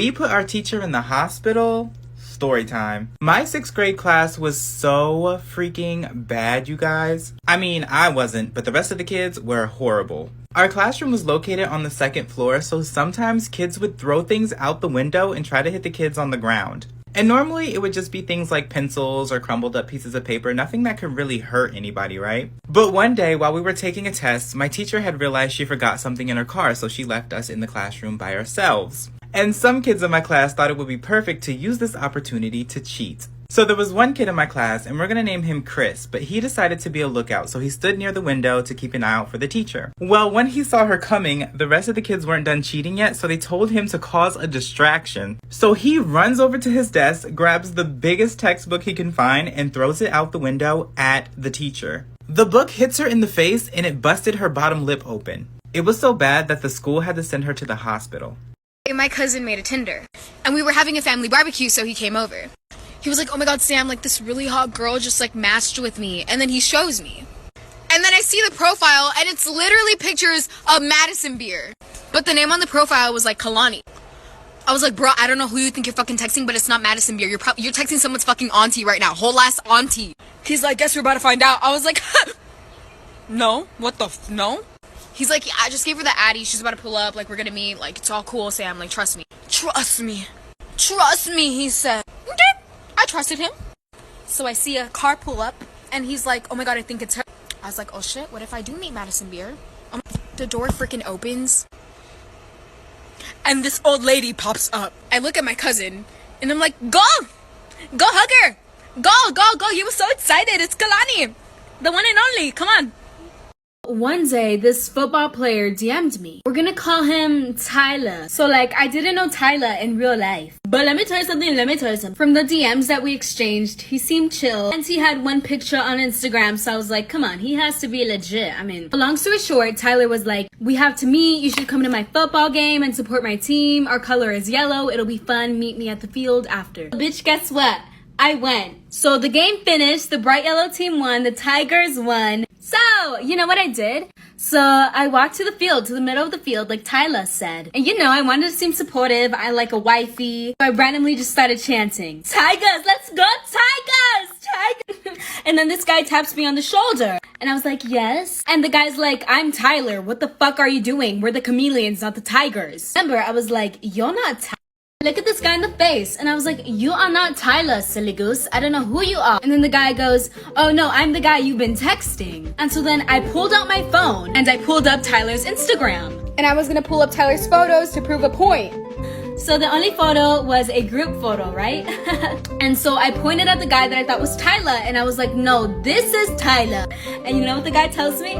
We put our teacher in the hospital. Story time. My 6th grade class was so freaking bad, you guys. I mean, I wasn't, but the rest of the kids were horrible. Our classroom was located on the 2nd floor, so sometimes kids would throw things out the window and try to hit the kids on the ground. And normally it would just be things like pencils or crumbled up pieces of paper, nothing that could really hurt anybody, right? But one day while we were taking a test, my teacher had realized she forgot something in her car, so she left us in the classroom by ourselves. And some kids in my class thought it would be perfect to use this opportunity to cheat. So there was one kid in my class, and we're gonna name him Chris, but he decided to be a lookout, so he stood near the window to keep an eye out for the teacher. Well, when he saw her coming, the rest of the kids weren't done cheating yet, so they told him to cause a distraction. So he runs over to his desk, grabs the biggest textbook he can find, and throws it out the window at the teacher. The book hits her in the face, and it busted her bottom lip open. It was so bad that the school had to send her to the hospital. My cousin made a Tinder, and we were having a family barbecue, so he came over. He was like, oh my god, Sam, like this really hot girl just like matched with me. And then he shows me. And then I see the profile, and it's literally pictures of Madison beer. But the name on the profile was like Kalani. I was like, bro, I don't know who you think you're fucking texting, but it's not Madison beer. You're texting someone's fucking auntie right now. Whole ass auntie. He's like, guess we're about to find out. I was like, no, what the no? He's like, yeah, I just gave her the Addy. She's about to pull up. Like, we're gonna meet. Like, it's all cool, Sam. Like, trust me. Trust me. Trust me, he said. Okay. I trusted him. So I see a car pull up, and he's like, oh my god, I think it's her. I was like, oh shit, what if I do meet Madison Beer? The door freaking opens, and this old lady pops up. I look at my cousin, and I'm like, go! Go hug her! Go! You were so excited. It's Kalani. The one and only. Come on. One day, this football player DM'd me. We're gonna call him Tyler. So like, I didn't know Tyler in real life. But let me tell you something. From the DMs that we exchanged, he seemed chill. And he had one picture on Instagram, so I was like, come on, he has to be legit. I mean, long story short, Tyler was like, we have to meet. You should come to my football game and support my team. Our color is yellow. It'll be fun. Meet me at the field after. Bitch, guess what? I went. So the game finished. The bright yellow team won. The Tigers won. So, you know what I did? So I walked to the field, to the middle of the field, like Tyler said. And you know, I wanted to seem supportive. I like a wifey. So I randomly just started chanting, Tigers, let's go, Tigers! And then this guy taps me on the shoulder. And I was like, yes. And the guy's like, I'm Tyler. What the fuck are you doing? We're the chameleons, not the tigers. Remember, I was like, you're not Tyler. Look at this guy in the face. And I was like, you are not Tyler, silly goose. I don't know who you are. And then the guy goes, oh no, I'm the guy you've been texting. And so then I pulled out my phone and I pulled up Tyler's Instagram. And I was gonna pull up Tyler's photos to prove a point. So the only photo was a group photo, right? And so I pointed at the guy that I thought was Tyler, and I was like, no, this is Tyler. And you know what the guy tells me?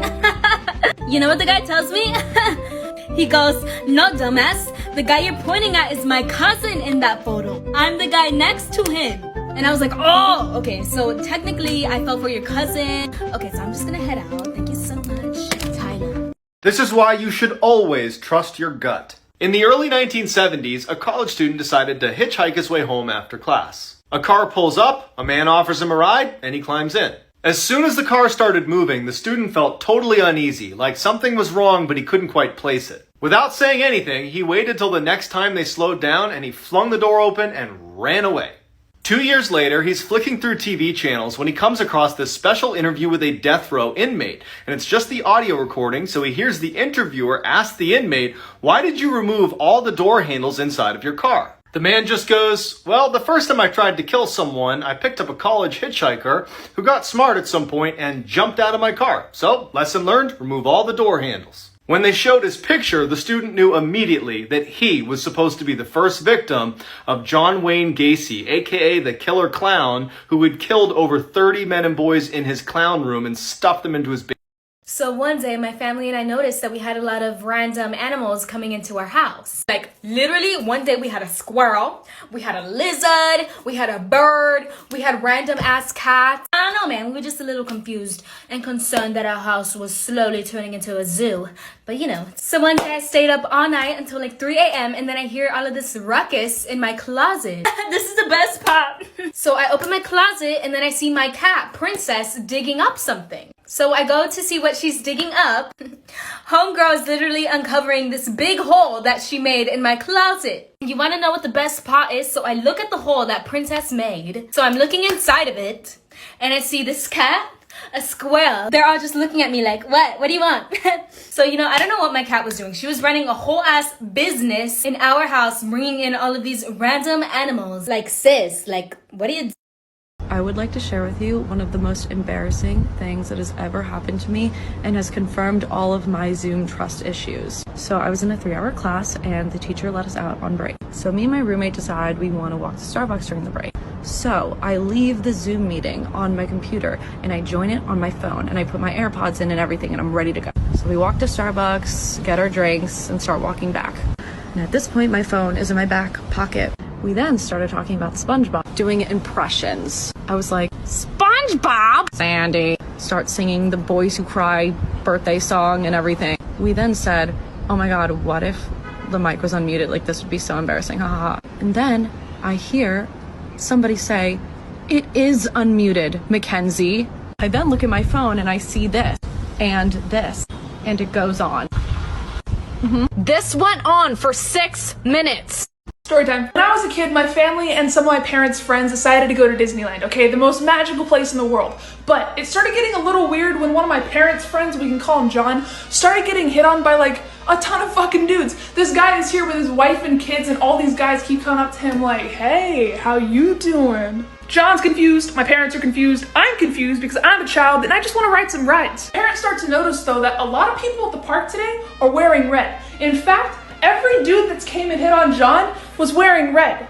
He goes, no, dumbass. The guy you're pointing at is my cousin in that photo. I'm the guy next to him. And I was like, oh, okay, so technically I fell for your cousin. Okay, so I'm just gonna head out. Thank you so much, Tyler. This is why you should always trust your gut. In the early 1970s, a college student decided to hitchhike his way home after class. A car pulls up, a man offers him a ride, and he climbs in. As soon as the car started moving, the student felt totally uneasy, like something was wrong but he couldn't quite place it. Without saying anything, he waited till the next time they slowed down and he flung the door open and ran away. 2 years later, he's flicking through TV channels when he comes across this special interview with a death row inmate. And it's just the audio recording, so he hears the interviewer ask the inmate, why did you remove all the door handles inside of your car? The man just goes, well, the first time I tried to kill someone, I picked up a college hitchhiker who got smart at some point and jumped out of my car. So, lesson learned, remove all the door handles. When they showed his picture, the student knew immediately that he was supposed to be the first victim of John Wayne Gacy, aka the killer clown, who had killed over 30 men and boys in his clown room and stuffed them into his basement. So one day, my family and I noticed that we had a lot of random animals coming into our house. Like, literally, one day we had a squirrel, we had a lizard, we had a bird, we had random ass cats. I don't know, man, we were just a little confused and concerned that our house was slowly turning into a zoo. But you know, so one day I stayed up all night until like 3 a.m. and then I hear all of this ruckus in my closet. This is the best part. So I open my closet and then I see my cat, Princess, digging up something. So I go to see what she's digging up. Homegirl is literally uncovering this big hole that she made in my closet. You want to know what the best part is? So I look at the hole that Princess made. So I'm looking inside of it, and I see this cat, a squirrel. They're all just looking at me like, what do you want? So, I don't know what my cat was doing. She was running a whole ass business in our house, bringing in all of these random animals. Like, sis, like, what are you I would like to share with you one of the most embarrassing things that has ever happened to me and has confirmed all of my Zoom trust issues. So I was in a 3-hour class and the teacher let us out on break. So me and my roommate decide we want to walk to Starbucks during the break. So I leave the Zoom meeting on my computer and I join it on my phone and I put my AirPods in and everything and I'm ready to go. So we walk to Starbucks, get our drinks, and start walking back. And at this point, my phone is in my back pocket. We then started talking about SpongeBob, doing impressions. I was like, SpongeBob! Sandy. Start singing the Boys Who Cry birthday song and everything. We then said, oh my god, what if the mic was unmuted? Like, this would be so embarrassing, haha. And then I hear somebody say, it is unmuted, Mackenzie. I then look at my phone and I see this, and it goes on. This went on for 6 minutes. Story time. When I was a kid, my family and some of my parents' friends decided to go to Disneyland, okay? The most magical place in the world. But it started getting a little weird when one of my parents' friends, we can call him John, started getting hit on by like a ton of fucking dudes. This guy is here with his wife and kids and all these guys keep coming up to him like, hey, how you doing? John's confused, my parents are confused, I'm confused because I'm a child and I just want to ride some rides. Parents start to notice though that a lot of people at the park today are wearing red. In fact, every dude that's came and hit on John was wearing red.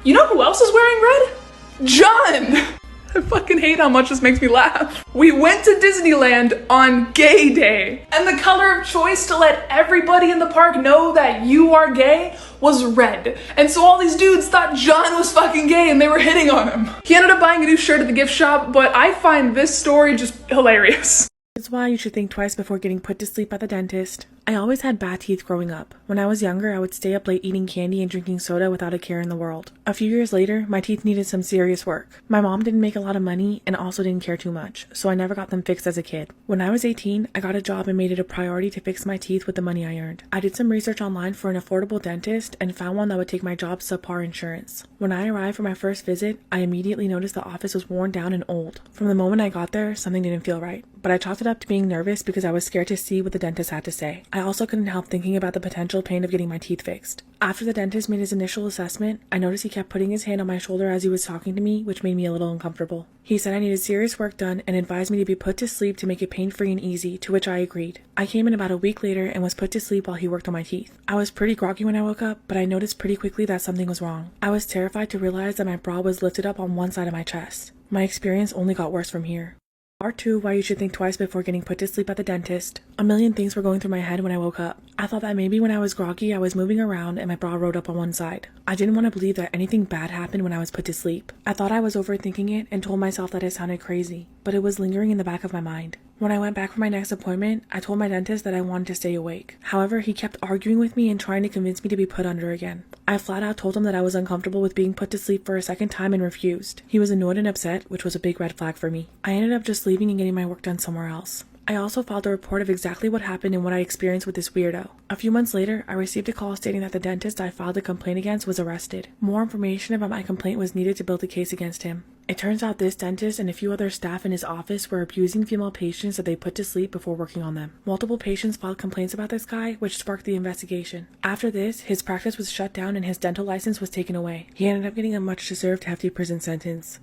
You know who else is wearing red? John! I fucking hate how much this makes me laugh. We went to Disneyland on gay day, and the color of choice to let everybody in the park know that you are gay was red. And so all these dudes thought John was fucking gay and they were hitting on him. He ended up buying a new shirt at the gift shop, but I find this story just hilarious. That's why you should think twice before getting put to sleep at the dentist. I always had bad teeth growing up. When I was younger, I would stay up late eating candy and drinking soda without a care in the world. A few years later, my teeth needed some serious work. My mom didn't make a lot of money and also didn't care too much, so I never got them fixed as a kid. When I was 18, I got a job and made it a priority to fix my teeth with the money I earned. I did some research online for an affordable dentist and found one that would take my job subpar insurance. When I arrived for my first visit, I immediately noticed the office was worn down and old. From the moment I got there, something didn't feel right. But I chalked it up to being nervous because I was scared to see what the dentist had to say. I also couldn't help thinking about the potential pain of getting my teeth fixed. After the dentist made his initial assessment, I noticed he kept putting his hand on my shoulder as he was talking to me, which made me a little uncomfortable. He said I needed serious work done and advised me to be put to sleep to make it pain-free and easy, to which I agreed. I came in about a week later and was put to sleep while he worked on my teeth. I was pretty groggy when I woke up, but I noticed pretty quickly that something was wrong. I was terrified to realize that my bra was lifted up on one side of my chest. My experience only got worse from here. Part 2, why you should think twice before getting put to sleep at the dentist. A million things were going through my head when I woke up. I thought that maybe when I was groggy, I was moving around and my bra rode up on one side. I didn't want to believe that anything bad happened when I was put to sleep. I thought I was overthinking it and told myself that it sounded crazy, but it was lingering in the back of my mind. When I went back for my next appointment, I told my dentist that I wanted to stay awake. However, he kept arguing with me and trying to convince me to be put under again. I flat out told him that I was uncomfortable with being put to sleep for a second time and refused. He was annoyed and upset, which was a big red flag for me. I ended up just leaving and getting my work done somewhere else. I also filed a report of exactly what happened and what I experienced with this weirdo. A few months later, I received a call stating that the dentist I filed a complaint against was arrested. More information about my complaint was needed to build a case against him. It turns out this dentist and a few other staff in his office were abusing female patients that they put to sleep before working on them. Multiple patients filed complaints about this guy, which sparked the investigation. After this, his practice was shut down and his dental license was taken away. He ended up getting a much-deserved hefty prison sentence.